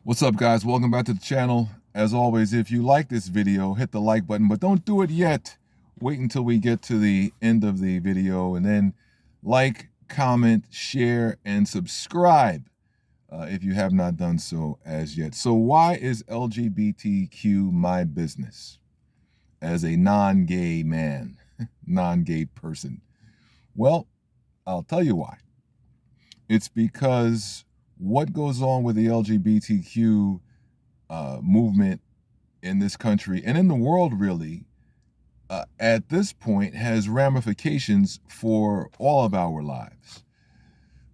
What's up, guys? Welcome back to the channel. As always, if you like this video, hit the like button, but don't do it yet. Wait until we get to the end of the video and then like, comment, share, and subscribe if you have not done so as yet. So why is LGBTQ my business as a non-gay man, non-gay person? Well, I'll tell you why. It's because what goes on with the LGBTQ movement in this country and in the world, really, at this point, has ramifications for all of our lives.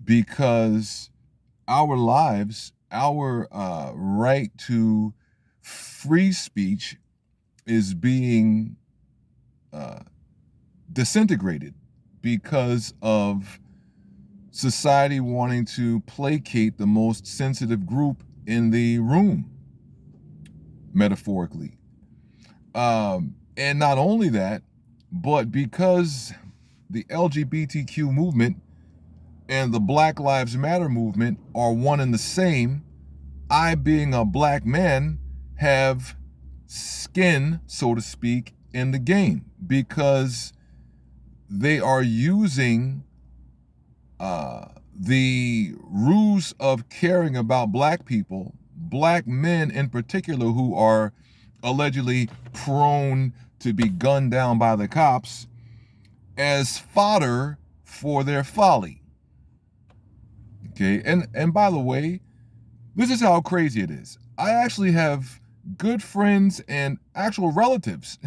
Because our lives, our right to free speech is being disintegrated because of society wanting to placate the most sensitive group in the room, metaphorically. And not only that, but because the LGBTQ movement and the Black Lives Matter movement are one and the same, I, being a black man, have skin, so to speak, in the game because they are using the ruse of caring about black people, black men in particular, who are allegedly prone to be gunned down by the cops, as fodder for their folly. Okay, and by the way, this is how crazy it is. I actually have good friends and actual relatives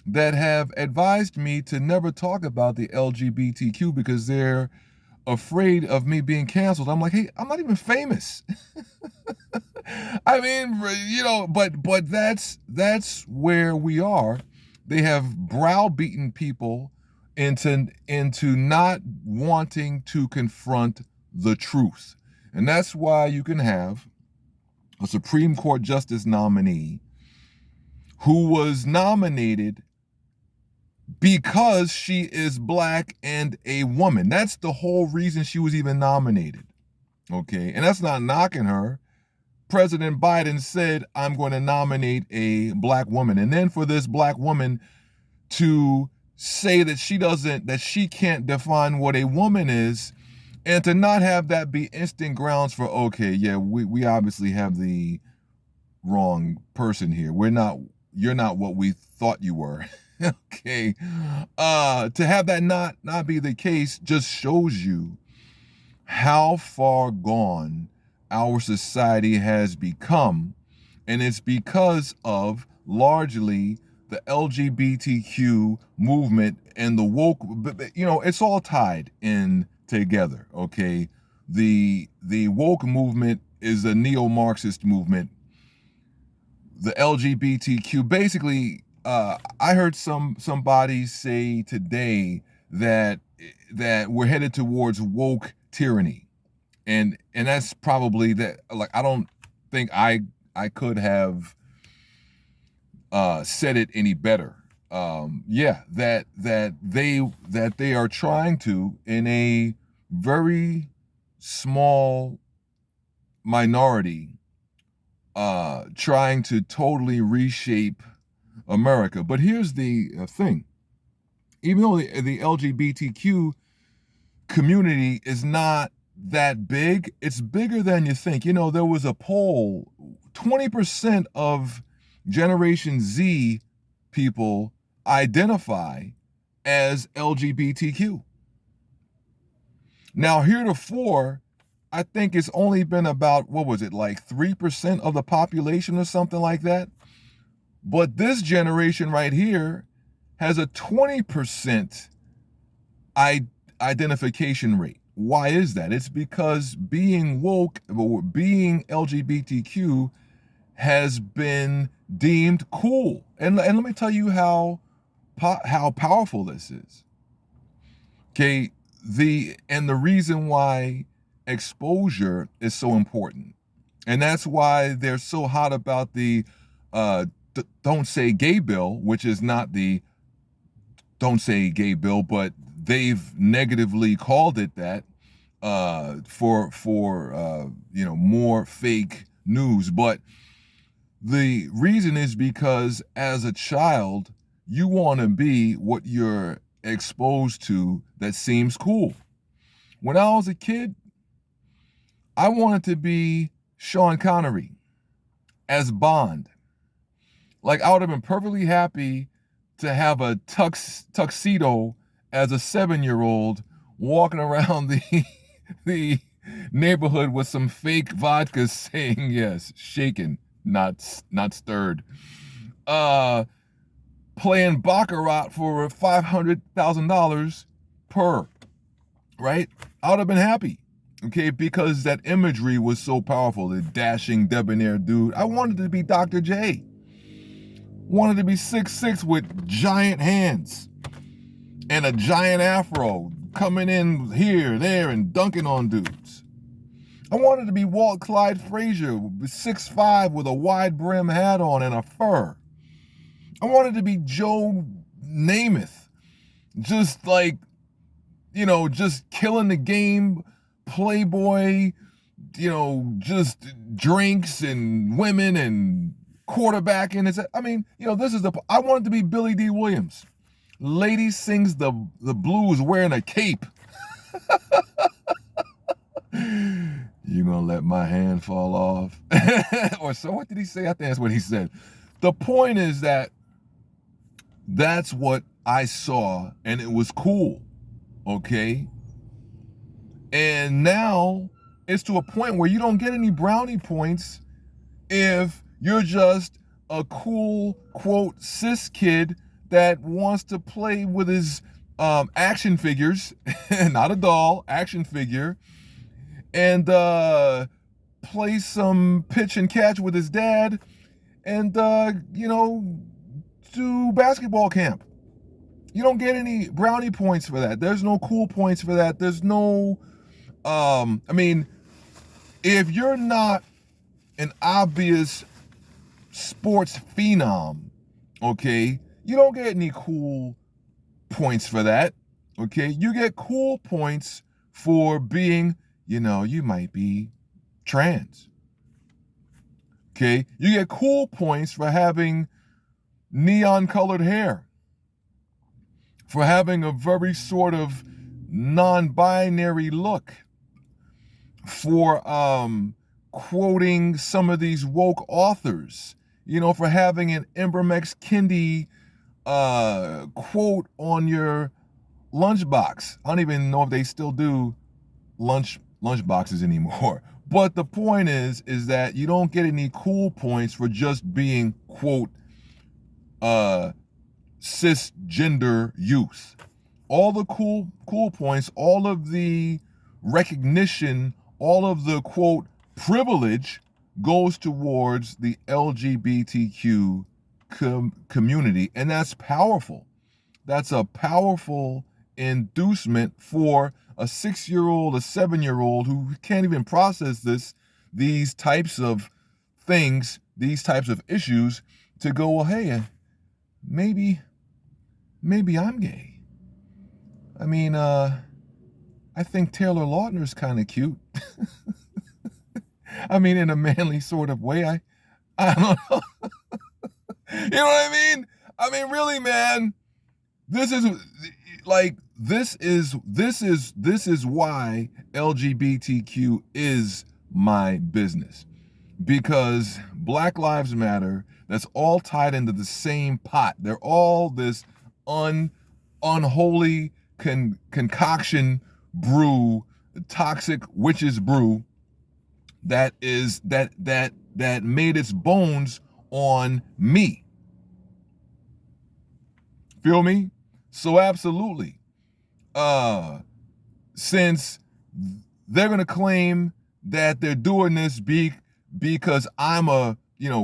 that have advised me to never talk about the LGBTQ because they're afraid of me being canceled. I'm like, hey, I'm not even famous. I mean, but that's where we are. They have browbeaten people into not wanting to confront the truth. And that's why you can have a Supreme Court justice nominee who was nominated because she is black and a woman. That's the whole reason she was even nominated. Okay, and that's not knocking her. President Biden said, I'm going to nominate a black woman. And then for this black woman to say that she can't define what a woman is, and to not have that be instant grounds for, okay, yeah, we obviously have the wrong person here. You're not what we thought you were. Okay. To have that not be the case just shows you how far gone our society has become. And it's because of largely the LGBTQ movement and the woke, it's all tied in together. Okay. The woke movement is a neo-Marxist movement. The LGBTQ, basically, I heard somebody say today that we're headed towards woke tyranny, and that's probably that. Like, I don't think I could have said it any better. That they are trying to, in a very small minority, trying to totally reshape America. But here's the thing. Even though the LGBTQ community is not that big, it's bigger than you think. There was a poll, 20% of Generation Z people identify as LGBTQ. Now, heretofore, I think it's only been about, what was it, like 3% of the population or something like that? But this generation right here has a 20% identification rate. Why is that? It's because being woke, being LGBTQ, has been deemed cool. And let me tell you how powerful this is. Okay, the reason why exposure is so important, and that's why they're so hot about the Don't Say Gay bill, which is not the Don't Say Gay bill, but they've negatively called it that for more fake news. But the reason is because as a child, you want to be what you're exposed to that seems cool. When I was a kid, I wanted to be Sean Connery as Bond. Like, I would have been perfectly happy to have a tuxedo as a 7-year-old walking around the neighborhood with some fake vodka saying yes, shaken, not stirred. Playing baccarat for $500,000 per, right? I would have been happy, okay, because that imagery was so powerful. The dashing, debonair dude. I wanted to be Dr. J. Wanted to be 6'6" with giant hands and a giant afro, coming in here, there, and dunking on dudes. I wanted to be Walt Clyde Frazier, 6'5", with a wide brim hat on and a fur. I wanted to be Joe Namath, just like, just killing the game, playboy, just drinks and women and quarterbacking. I wanted to be Billy D. Williams. Lady sings the blues wearing a cape. You gonna let my hand fall off? Or so, what did he say? I think that's what he said. The point is that's what I saw, and it was cool, okay? And now it's to a point where you don't get any brownie points if you're just a cool, quote, cis kid that wants to play with his action figures, not a doll, action figure, and play some pitch and catch with his dad, and do basketball camp. You don't get any brownie points for that. There's no cool points for that. There's no, if you're not an obvious sports phenom, okay, you don't get any cool points for that, okay? You get cool points for being, you might be trans, okay? You get cool points for having neon colored hair, for having a very sort of non-binary look, for quoting some of these woke authors, for having an Ibram Kendi quote on your lunchbox. I don't even know if they still do lunch boxes anymore. But the point is that you don't get any cool points for just being, quote, cisgender youth. All the cool points, all of the recognition, all of the, quote, privilege goes towards the LGBTQ community. And that's powerful. That's a powerful inducement for a 6-year-old, a 7-year-old who can't even process these types of things, these types of issues, to go, well, hey, maybe I'm gay. I think Taylor Lautner's kind of cute. In a manly sort of way. I don't know. You know what I mean? Really, man. This is why LGBTQ is my business. Because Black Lives Matter, that's all tied into the same pot. They're all this unholy concoction brew, toxic witch's brew that made its bones on me. Feel me? So absolutely. Since they're gonna claim that they're doing this because I'm a,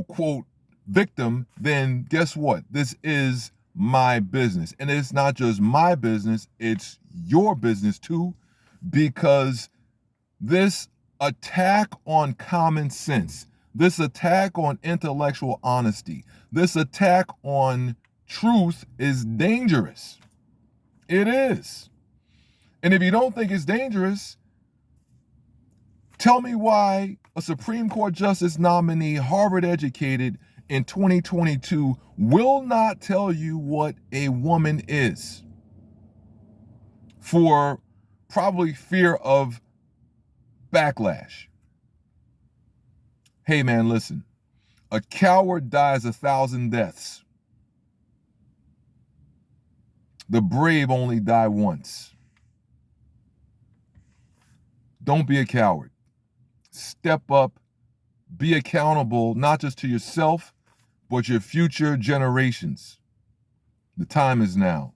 quote, victim, then guess what? This is my business. And it's not just my business, it's your business too, because this attack on common sense, this attack on intellectual honesty, this attack on truth is dangerous. It is. And if you don't think it's dangerous, Tell me why a Supreme Court Justice nominee, Harvard educated in 2022, will not tell you what a woman is for probably fear of backlash. Hey man, listen, a coward dies 1,000 deaths. The brave only die once. Don't be a coward. Step up, be accountable, not just to yourself, but your future generations. The time is now.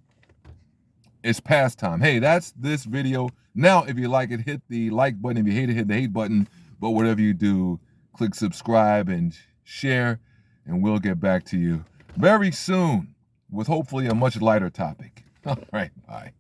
It's past time. Hey, that's this video. Now, if you like it, hit the like button. If you hate it, hit the hate button. But whatever you do, click subscribe and share, and we'll get back to you very soon with hopefully a much lighter topic. All right, bye.